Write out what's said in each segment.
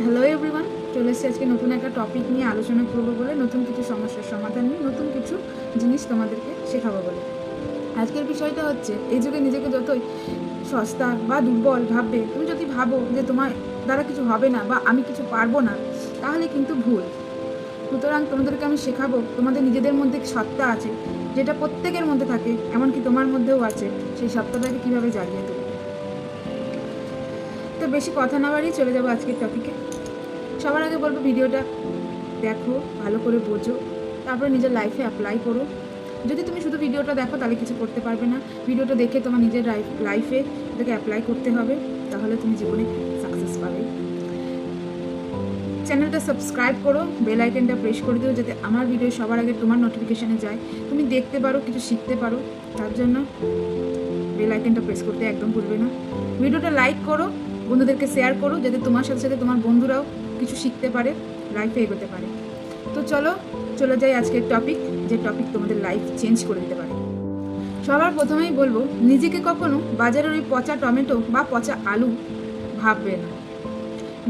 Hello everyone, চলে এসেছি আজকে নতুন একটা টপিক নিয়ে আলোচনা করবো বলে, নতুন কিছু সমস্যার সমাধান নিয়ে, নতুন কিছু জিনিস তোমাদেরকে শেখাবো বলে। আজকের বিষয়টা হচ্ছে, এই যুগে নিজেকে যতই সস্তা বা দুর্বল ভাববে, তুমি যদি ভাবো যে তোমার দ্বারা কিছু হবে না বা আমি কিছু পারবো না, তাহলে কিন্তু ভুল। সুতরাং তোমাদেরকে আমি শেখাবো তোমাদের নিজেদের মধ্যে সত্তা আছে, যেটা প্রত্যেকের মধ্যে থাকে, এমনকি তোমার মধ্যেও আছে। সেই সত্তাটাকে কীভাবে জাগিয়ে তুলবে। তো বেশি কথা না বাড়িয়ে চলে যাবো আজকের টপিকে। সবার আগে বলবো, ভিডিওটা দেখো, ভালো করে বোঝো, তারপরে নিজের লাইফে অ্যাপ্লাই করো। যদি তুমি শুধু ভিডিওটা দেখো তাহলে কিছু করতে পারবে না। ভিডিওটা দেখে তোমার নিজের লাইফে এটাকে অ্যাপ্লাই করতে হবে, তাহলে তুমি জীবনে সাকসেস পাবে। চ্যানেলটা সাবস্ক্রাইব করো, বেল আইকনটা প্রেস করে দিও, যাতে আমার ভিডিও সবার আগে তোমার নোটিফিকেশানে যায়, তুমি দেখতে পারো, কিছু শিখতে পারো। তার জন্য বেল আইকনটা প্রেস করতে একদম ভুলবে না। ভিডিওটা লাইক করো, বন্ধুদেরকে শেয়ার করো, যাতে তোমার সাথে সাথে তোমার বন্ধুরাও কিছু শিখতে পারে, লাইফে এগোতে পারে। তো চলে যাই আজকের টপিক, যে টপিক তোমাদের লাইফ চেঞ্জ করে দিতে পারে। সবার প্রথমেই বলবো, নিজেকে কখনো বাজারের ওই পচা টমেটো বা পচা আলু ভাববে না।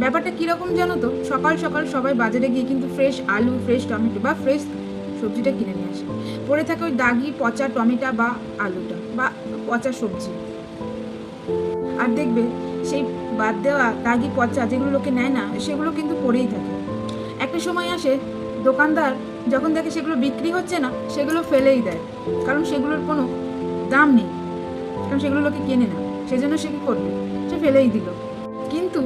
ব্যাপারটা কীরকম জানো তো, সকাল সকাল সবাই বাজারে গিয়ে কিন্তু ফ্রেশ আলু, ফ্রেশ টমেটো বা ফ্রেশ সবজিটা কিনে নিয়ে আসে। পড়ে থাকে ওই দাগি পচা টমেটো বা আলুটা বা পচা সবজি। আর দেখবে সেই বাদ দেওয়া দাগি পচা যেগুলো লোকে নেয় না, সেগুলো কিন্তু পড়েই থাকে। একটা সময় আসে, দোকানদার যখন দেখে সেগুলো বিক্রি হচ্ছে না, সেগুলো ফেলেই দেয়, কারণ সেগুলোর কোনো দাম নেই, কারণ সেগুলো লোকে কেনে না। সেজন্য সে কী করবে, সে ফেলেই দিল। কিন্তু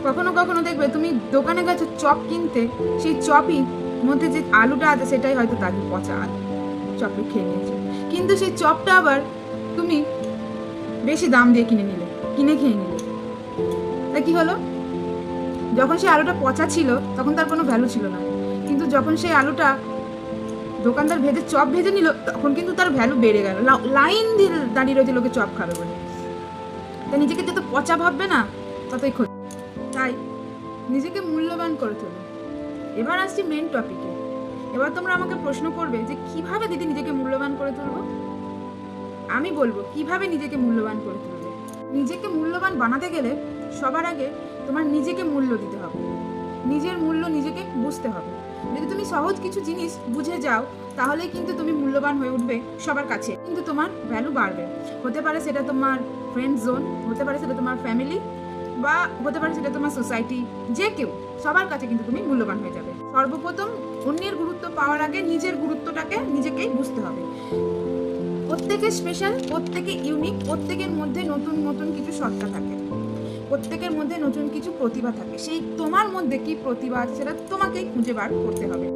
কখনো কখনো দেখবে তুমি দোকানে গেছো চপ কিনতে, সেই চপই মধ্যে যে আলুটা আছে সেটাই হয়তো দাগি পচা আলু, চপে খেয়ে নিয়েছো। কিন্তু সেই চপটা আবার তুমি বেশি দাম দিয়ে কিনে খেয়ে নিলে। তা কি হলো, যখন সেই আলুটা পচা ছিল তখন তার কোনো ভ্যালু ছিল না, কিন্তু যখন সেই আলুটা দোকানদার চপ ভেজে নিল, তখন কিন্তু তার ভ্যালু বেড়ে গেল। লাইন দিয়ে দাঁড়িয়ে রয়েছে লোকে চপ খাবে বলে। তা নিজেকে যত পচা ভাববে না, ততই ক্ষতি। তাই নিজেকে মূল্যবান করে তোলো। এবার আসছি মেন টপিকে। এবার তোমরা আমাকে প্রশ্ন করবে যে কিভাবে দিদি নিজেকে মূল্যবান করে তুলবো। আমি বলবো কিভাবে নিজেকে মূল্যবান করে তুলবে। নিজেকে মূল্যবান বানাতে গেলে সবার আগে তোমার নিজেকে মূল্য দিতে হবে, নিজের মূল্য নিজেকে বুঝতে হবে। যদি তুমি সহজ কিছু জিনিস বুঝে যাও, তাহলে কিন্তু তুমি মূল্যবান হয়ে উঠবে সবার কাছে, কিন্তু তোমার ভ্যালু বাড়বে। হতে পারে সেটা তোমার ফ্রেন্ড জোন, হতে পারে সেটা তোমার ফ্যামিলি, বা হতে পারে সেটা তোমার সোসাইটি, যে কেউ, সবার কাছে কিন্তু তুমি মূল্যবান হয়ে যাবে। সর্বপ্রথম অন্যের গুরুত্ব পাওয়ার আগে নিজের গুরুত্বটাকে নিজেকেই বুঝতে হবে। প্রত্যেকে স্পেশাল, প্রত্যেকে ইউনিক, প্রত্যেকের মধ্যে নতুন নতুন কিছু সত্তা থাকে, প্রত্যেকের মধ্যে নতুন কিছু প্রতিভা থাকে। সেই তোমার মধ্যে কি প্রতিভা আছে সেটা তোমাকেই খুঁজে বার করতে হবে।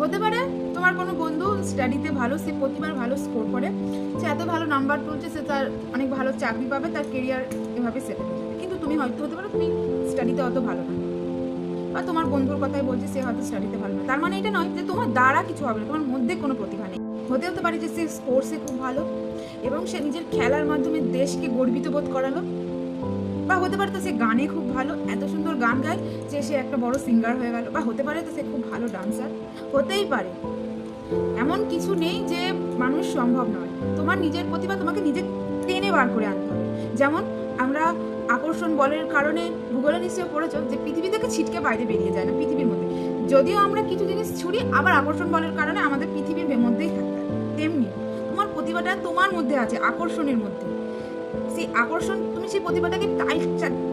হতে পারে তোমার কোনো বন্ধু স্টাডিতে ভালো, সে প্রতিবার ভালো স্কোর করে, সে এত ভালো নাম্বার তুলছে, সে তার অনেক ভালো চাকরি পাবে, তার কেরিয়ার এভাবে সেটেল হয়ে যাবে। কিন্তু তুমি হয়তো হতে পারো তুমি স্টাডিতে অত ভালো না, বা তোমার বন্ধুর কথাই বলছে সে হয়তো স্টাডিতে ভালো না। তার মানে এটা নয় যে তোমার দ্বারা কিছু হবে না, তোমার মধ্যে কোনো প্রতিভা নেই। হতে পারে যে সে স্পোর্টসে খুব ভালো এবং সে নিজের খেলার মাধ্যমে দেশকে গর্বিত বোধ করালো, বা হতে পারে তো সে গানে খুব ভালো, এত সুন্দর গান গায় যে সে একটা বড় সিঙ্গার হয়ে গেল, বা হতে পারে তো সে খুব ভালো ডান্সার। হতেই পারে, এমন কিছু নেই যে মানুষ সম্ভব নয়। তোমার নিজের প্রতিভা তোমাকে নিজে টেনে বার করে আনতে হবে। যেমন আমরা আকর্ষণ বলের কারণে, ভূগোলে নিশ্চয়ই পড়েছো যে পৃথিবী থেকে ছিটকে বাইরে বেরিয়ে যায় না, পৃথিবীর মধ্যে যদিও আমরা কিছু জিনিস ছুড়ি, আবার আকর্ষণ বলের কারণে আমাদের পৃথিবীর মধ্যেই থাকতে হয়। তেমনি তোমার প্রতিভাটা তোমার মধ্যে আছে, আকর্ষণের মধ্যে। সেই আকর্ষণ, তুমি সেই প্রতিভাটাকে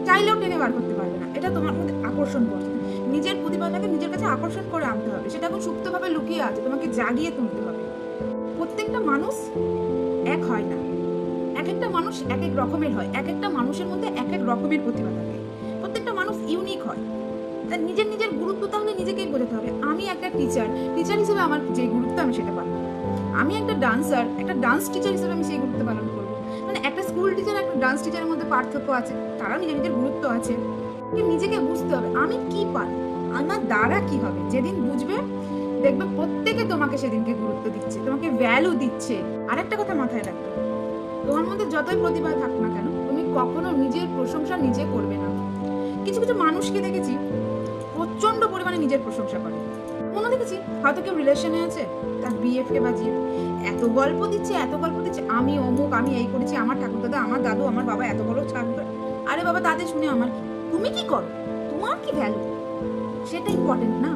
চাইলেও টেনে বার করতে পারবে না, এটা তোমার মধ্যে আকর্ষণ করছে। নিজের প্রতিভাটাকে নিজের কাছে আকর্ষণ করে আনতে হবে, সেটা এখন সুপ্তভাবে লুকিয়ে আছে, তোমাকে জাগিয়ে তুলতে হবে। প্রত্যেকটা মানুষ এক হয় না, এক একটা মানুষ এক এক রকমের হয়, এক একটা মানুষের মধ্যে এক এক রকমের প্রতিভা থাকে, প্রত্যেকটা মানুষ ইউনিক হয়। তাই নিজের নিজের গুরুত্ব তাহলে নিজেকেই বোঝাতে হবে। আমি একটা টিচার হিসেবে আমার যে গুরুত্ব আমি সেটা পালন করবো। আমি একটা ডান্সার, একটা ডান্স টিচার হিসেবে আমি সেই গুরুত্ব পালন করবো। মানে একটা স্কুল টিচার একটা ডান্স টিচারের মধ্যে পার্থক্য আছে, তারা নিজের নিজের গুরুত্ব আছে। নিজেকে বুঝতে হবে আমি কি পারি, আমার দ্বারা কি হবে। যেদিন বুঝবে, দেখবে প্রত্যেকে তোমাকে সেদিনকে গুরুত্ব দিচ্ছে, তোমাকে ভ্যালু দিচ্ছে। আরেকটা কথা মাথায় রাখবে, তোমার মধ্যে যতই প্রতিভা থাক না কেন, তুমি কখনো নিজের প্রশংসা নিজে করবে না। কিছু কিছু মানুষকে দেখেছি প্রচন্ড পরিমাণে নিজের প্রশংসা করে। মনে দেখেছি হয়তো কেউ রিলেশনে আছে, তার বিএফ কে বাজিয়ে এত গল্প দিচ্ছে, আমি অমুক, আমি এই করেছি, আমার ঠাকুর দাদা, আমার দাদু, আমার বাবা এত বড় চাকরি। আরে বাবা, তাদের শুনে আমার, তুমি কি করো? তোমার কি ভ্যালু সেটা ইম্পর্টেন্ট না।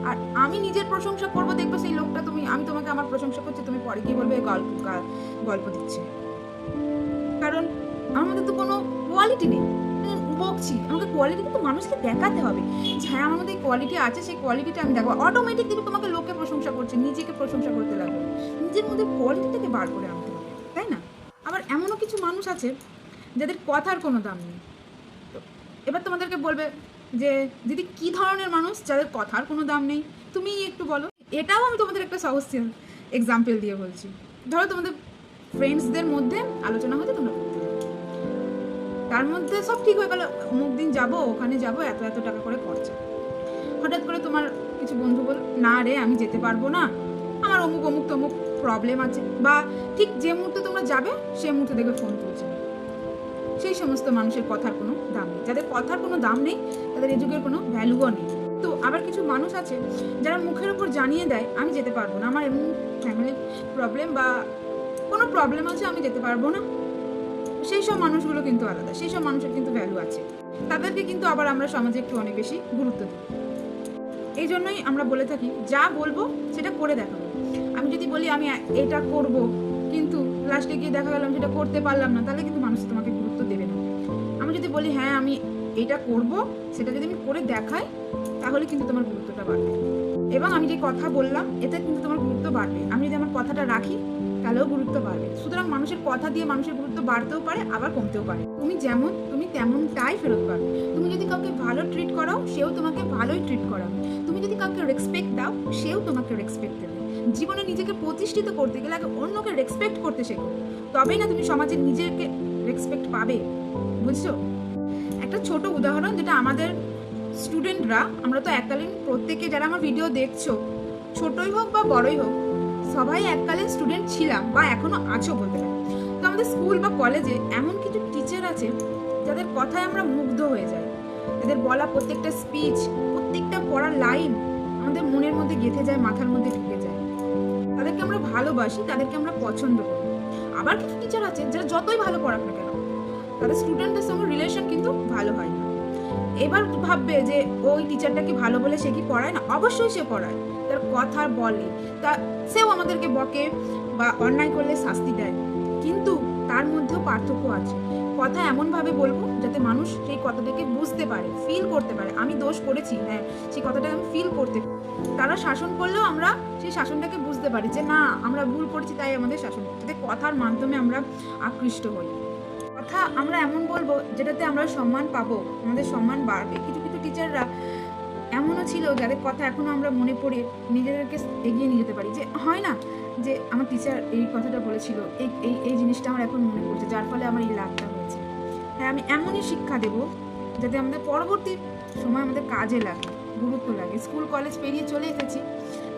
আর আমি নিজের প্রশংসা করবো, দেখবো সেই লোকটা আমি তোমাকে আমার প্রশংসা করছি, তুমি পরে গিয়ে বলবে গল্প দিচ্ছে। কারণ আমার মধ্যে তো কোনো কোয়ালিটি নেই, বকছি। আমাকে কোয়ালিটি কিন্তু মানুষকে দেখাতে হবে যে হ্যাঁ আমার মধ্যে এই কোয়ালিটি আছে, সেই কোয়ালিটিটা আমি দেখবো। অটোমেটিক দেখবে তোমাকে লোকে প্রশংসা করছে, নিজেকে প্রশংসা করতে লাগবে, নিজের মধ্যে কোয়ালিটিটাকে বার করে আনতে হবে, তাই না? আবার এমনও কিছু মানুষ আছে যাদের কথার কোনো দাম নেই। তো এবার তোমাদেরকে বলবে যে দিদি কী ধরনের মানুষ যাদের কথার কোনো দাম নেই, তুমি একটু বলো। এটাও আমি তোমাদের একটা সহজ এক্সাম্পল দিয়ে বলছি। ধরো তোমাদের ফ্রেন্ডসদের মধ্যে আলোচনা হতে তোমরা করতে যাবে, তার মধ্যে সব ঠিক হয়ে গেল, অমুক দিন যাবো, ওখানে যাবো, এত এত টাকা করে খরচা। হঠাৎ করে তোমার কিছু বন্ধু বল, না রে আমি যেতে পারবো না, আমার অমুক অমুক তমুক প্রবলেম আছে। বা ঠিক যে মুহূর্তে তোমরা যাবে সেই মুহূর্তে দেখবে ফোন তুলছে না। সেই সমস্ত মানুষের কথার কোনো দাম নেই। যাদের কথার কোনো দাম নেই তাদের এই যুগের কোনো ভ্যালুও নেই। তো আবার কিছু মানুষ আছে যারা মুখের ওপর জানিয়ে দেয় আমি যেতে পারবো না, আমার এমন ফ্যামিলির প্রবলেম বা কোনো প্রবলেম আছে, আমি যেতে পারবো না। সেই সব মানুষগুলো কিন্তু আলাদা, সেই সব মানুষের কিন্তু ভ্যালু আছে। তাদেরকে কিন্তু আবার আমরা সমাজে একটু অনেক বেশি গুরুত্ব দিই। এই জন্যই আমরা বলে থাকি যা বলবো সেটা করে দেখাবো। আমি যদি বলি আমি এটা করব, কিন্তু লাস্টে গিয়ে দেখা গেলাম সেটা করতে পারলাম না, তাহলে কিন্তু মানুষ তোমাকে গুরুত্ব দেবে না। আমি যদি বলি হ্যাঁ আমি এটা করব, সেটা যদি আমি করে দেখাই, তাহলে কিন্তু তোমার গুরুত্বটা বাড়বে। এবং আমি যে কথা বললাম এতে কিন্তু তোমার গুরুত্ব বাড়বে। আমি যদি আমার কথাটা রাখি তাহলেও গুরুত্ব বাড়বে। সুতরাং মানুষের কথা দিয়ে মানুষের গুরুত্ব বাড়তেও পারে, আবার কমতেও পারে। তুমি যেমন তুমি তেমনটাই ফেরত পাবে। তুমি যদি কাউকে ভালো ট্রিট করাও, সেও তোমাকে ভালোই ট্রিট করাবে। তুমি যদি কাউকে রেসপেক্ট দাও, সেও তোমাকে রেসপেক্ট দেবে। জীবনে নিজেকে প্রতিষ্ঠিত করতে গেলে আগে অন্যকে রেসপেক্ট করতে শেখো, তবেই না তুমি সমাজে নিজেকে রেসপেক্ট পাবে। বুঝছো? একটা ছোট উদাহরণ, যেটা আমাদের স্টুডেন্টরা, আমরা তো এককালীন প্রত্যেকে যারা আমার ভিডিও দেখছো, ছোটই হোক বা বড়ই হোক, সবাই এককালীন স্টুডেন্ট ছিলাম বা এখনো আছো বলতে পারি। তো আমাদের স্কুল বা কলেজে এমন কিছু টিচার আছে যাদের কথায় আমরা মুগ্ধ হয়ে যাই, যাদের বলা প্রত্যেকটা স্পিচ, প্রত্যেকটা পড়ার লাইন আমাদের মনের মধ্যে গেঁথে যায়, মাথার মধ্যে ঢুকে যায়। তাদেরকে আমরা ভালোবাসি, তাদেরকে আমরা পছন্দ করি। আবার কিছু টিচার আছে যারা যতই ভালো পড়াক না কেন, তাদের স্টুডেন্টদের সঙ্গে রিলেশন কিন্তু ভালো হয় না। এবার ভাববে যে ওই টিচারটাকে ভালো বলে সে কি পড়ায় না? অবশ্যই সে পড়ায়, তার কথা বলে, তা সেও আমাদেরকে বকে বা অন্যায় করলে শাস্তি দেয়, কিন্তু তার মধ্যেও পার্থক্য আছে। কথা এমনভাবে বলবো যাতে মানুষ সেই কথাটাকে বুঝতে পারে, ফিল করতে পারে। আমি দোষ করেছি, হ্যাঁ সেই কথাটাকে আমি ফিল করতে পারি। তারা শাসন করলেও আমরা সেই শাসনটাকে বুঝতে পারি যে না আমরা ভুল করেছি, তাই আমাদের শাসন, যাতে কথার মাধ্যমে আমরা আকৃষ্ট হই। কথা আমরা এমন বলবো যেটাতে আমরা সম্মান পাবো, আমাদের সম্মান বাড়বে। কিছু কিছু টিচাররা এমনও ছিল যাদের কথা এখনো আমরা মনে পড়ে নিজেদেরকে এগিয়ে নিয়ে যেতে পারি। যে হয় না যে আমার টিচার এই কথাটা বলেছিল, এই এই এই জিনিসটা আমার এখন মনে পড়ছে, যার ফলে আমার এই লাভটা হয়েছে। হ্যাঁ আমি এমনই শিক্ষা দেবো যাতে আমাদের পরবর্তী সময় আমাদের কাজে লাগে, গুরুত্ব লাগে। স্কুল কলেজ পেরিয়ে চলে এসেছি,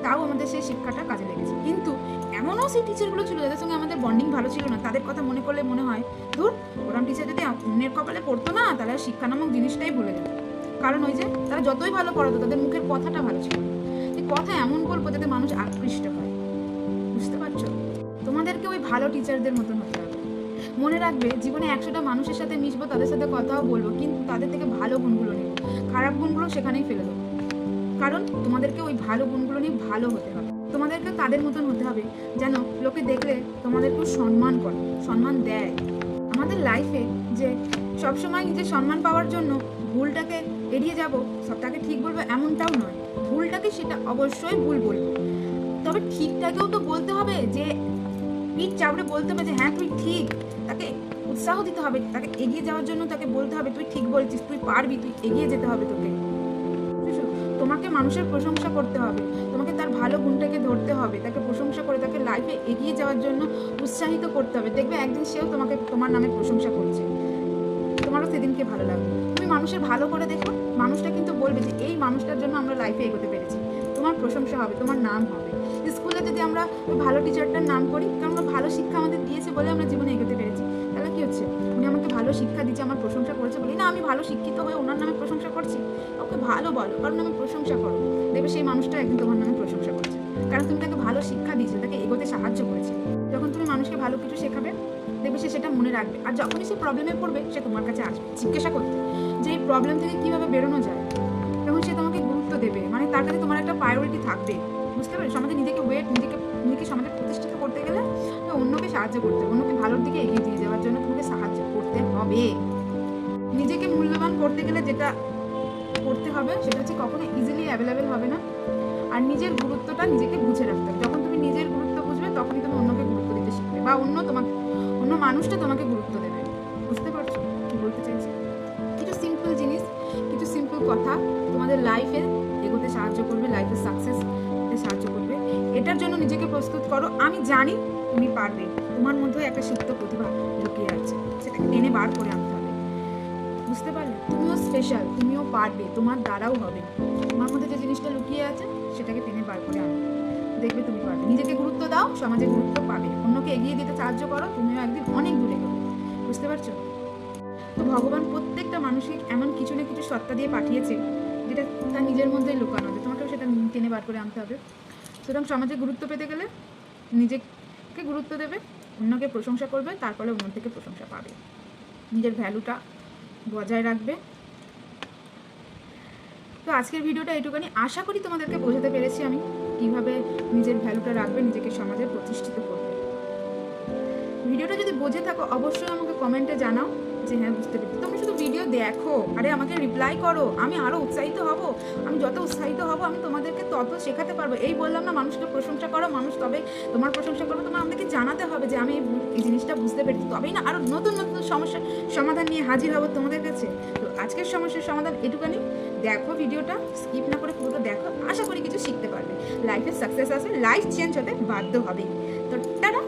তাও আমাদের সেই শিক্ষাটা কাজে লেগেছে। কিন্তু এমনও সেই টিচারগুলো ছিল যাদের সঙ্গে আমাদের বন্ডিং ভালো ছিল না, তাদের কথা মনে করলে মনে হয় ধুর ওরম টিচার যদি অন্যের কপালে পড়তো না, তাহলে শিক্ষা নামক জিনিসটাই ভুলে যেত। কারণ ওই যে তারা যতই ভালো পড়াতো, তাদের মুখের কথাটা ভালো ছিল না। এই কথা এমন বলবো যাতে মানুষ আকৃষ্ট হয়। বুঝতে পারছো? তোমাদেরকে ওই ভালো টিচারদের মতন হতে হবে। মনে রাখবে জীবনে 100টা মানুষের সাথে মিশবো, তাদের সাথে কথাও বলবো, কিন্তু তাদের থেকে ভালো গুণগুলো নেব, খারাপ গুণগুলো সেখানেই ফেলে দেবো। কারণ তোমাদেরকে ওই ভালো গুণগুলো নিয়ে ভালো হতে হবে। তোমাদেরকে তাদের মতন হতে হবে যেন লোকে দেখলে তোমাদেরকেও সম্মান করে, সম্মান দেয়। আমাদের লাইফে যে সবসময় নিজের সম্মান পাওয়ার জন্য ভুলটাকে এড়িয়ে যাব, সবটাকে ঠিক বলবো এমনটাও নয়। ভুলটাকে সেটা অবশ্যই ভুল বলবো, তবে ঠিকটাকেও তো বলতে হবে, যে পিঠ চাপড়ে বলতে হবে যে হ্যাঁ তুই ঠিক। তাকে উৎসাহ দিতে হবে, তাকে এগিয়ে যাওয়ার জন্য তাকে বলতে হবে তুই ঠিক বলছিস, তুই পারবি, তুই এগিয়ে যেতে হবে তোকে। তোমাকে মানুষের প্রশংসা করতে হবে, তোমাকে তার ভালো গুণটাকে ধরতে হবে, তাকে প্রশংসা করে তাকে লাইফে এগিয়ে যাওয়ার জন্য উৎসাহিত করতে হবে। দেখবে একদিন সেও তোমাকে তোমার নামে প্রশংসা করছে, তোমারও সেদিনকে ভালো লাগবে। তুমি মানুষের ভালো করে দেখো, মানুষটা কিন্তু বলবে যে এই মানুষটার জন্য আমরা লাইফে এগোতে পেরেছি। তোমার প্রশংসা হবে, তোমার নাম হবে। স্কুলে যদি আমরা ওই ভালো টিচারটার নাম করি, কারণ আমরা ভালো শিক্ষা আমাদের দিয়েছে বলে আমরা জীবনে এগোতে পেরেছি, তাহলে কি হচ্ছে? উনি আমাকে ভালো শিক্ষা দিচ্ছে, আমার প্রশংসা করেছে বলি না আমি ভালো শিক্ষিত হয়ে ওনার নামে প্রশংসা করছি। ওকে ভালো বলো, কারণ নামে প্রশংসা করো, দেখবে সেই মানুষটা একদিন তোমার নামে প্রশংসা করছে, কারণ তুমি তাকে ভালো শিক্ষা দিয়েছো, তাকে এগোতে সাহায্য করেছে। যখন তুমি মানুষকে ভালো কিছু শেখাবে, দেখবে সে সেটা মনে রাখবে। আর যখনই সে প্রবলেমে পড়বে সে তোমার কাছে আসবে জিজ্ঞাসা করতে যে এই প্রবলেম থেকে কীভাবে বেরোনো যায়, তখন সে তোমাকে গুরুত্ব দেবে, মানে তার কাছে তোমার একটা প্রায়োরিটি থাকবে। বুঝতে পারবে? সমাজে নিজেকে নিজেকে সমাজে প্রতিষ্ঠিত করতে গেলে অন্যকে সাহায্য করতে, অন্যকে ভালোর দিকে এগিয়ে দিয়ে যাওয়ার জন্য তোমাকে সাহায্য করতে হবে। নিজেকে মূল্যবান করতে গেলে যেটা করতে হবে সেটা হচ্ছে কখনো ইজিলি অ্যাভেলেবেল হবে না, আর নিজের গুরুত্বটা নিজেকে বুঝে রাখতে হবে। যখন তুমি নিজের গুরুত্ব বুঝবে তখনই তুমি অন্যকে গুরুত্ব দিতে শিখবে, বা অন্য মানুষটা তোমাকে গুরুত্ব দেবে। বুঝতে পারছো কি বলতে চাইছি? কিছু সিম্পল জিনিস, কিছু সিম্পল কথা তোমাদের লাইফে এগোতে সাহায্য করবে, লাইফের সাকসেস সাহায্য করবে। এটার জন্য নিজেকে প্রস্তুত করো। আমি জানি তুমি পারবে, তোমার মধ্যে একটা সুপ্ত প্রতিভা লুকিয়ে আছে, সেটাকে টেনে বার করে আনতে হবে। বুঝতে পারলে? তুমিও স্পেশাল, তুমিও পারবে, তোমার দ্বারাও হবে। তোমার মধ্যে যে জিনিসটা লুকিয়ে আছে সেটাকে টেনে বার করে আনো, দেখবে তুমি পারবে। নিজেকে গুরুত্ব দাও, সমাজে গুরুত্ব পাবে। অন্যকে এগিয়ে দিতে সাহায্য করো, তুমিও একদিন অনেক দূরে যাবে। বুঝতে পারছো? তো ভগবান প্রত্যেকটা মানুষকে এমন কিছু না কিছু সত্তা দিয়ে পাঠিয়েছে যেটা তার নিজের মধ্যেই লুকানো আছে, তোমাকেও সেটা টেনে বার করে আনতে হবে। সুতরাং সমাজে গুরুত্ব পেতে গেলে নিজেকে গুরুত্ব দেবে, অন্যকে প্রশংসা করবে, তারপরে অন্য থেকে প্রশংসা পাবে। নিজের ভ্যালুটা বজায় রাখবে। তো আজকের ভিডিওটা এইটুখানি। আশা করি তোমাদেরকে বোঝাতে পেরেছি আমি কিভাবে নিজের ভ্যালুটা রাখবে, নিজেকে সমাজে প্রতিষ্ঠিত করবে। ভিডিওটা যদি বুঝে থাকো অবশ্যই আমাকে কমেন্টে জানাও যে হ্যাঁ বুঝতে পেরেছি। তুমি শুধু ভিডিও দেখো, আরে আমাকে রিপ্লাই করো, আমি আরও উৎসাহিত হব। আমি যত উৎসাহিত হব আমি তোমাদেরকে তত শেখাতে পারবো। এই বললাম না মানুষকে প্রশংসা করো, মানুষ তবে তোমার প্রশংসা করবে। তোমার আমাদেরকে জানাতে হবে যে আমি এই জিনিসটা বুঝতে পেরেছি, তবেই না আরও নতুন নতুন সমস্যার সমাধান নিয়ে হাজির হব তোমাদের কাছে। তো আজকের সমস্যার সমাধান এটুখানি। দেখো ভিডিওটা, স্কিপ না করে পুরোটা দেখো, আশা করি কিছু শিখতে পারবে। লাইফে সাকসেস আসবে, লাইফ চেঞ্জ হতে বাধ্য হবে। তো টাটা।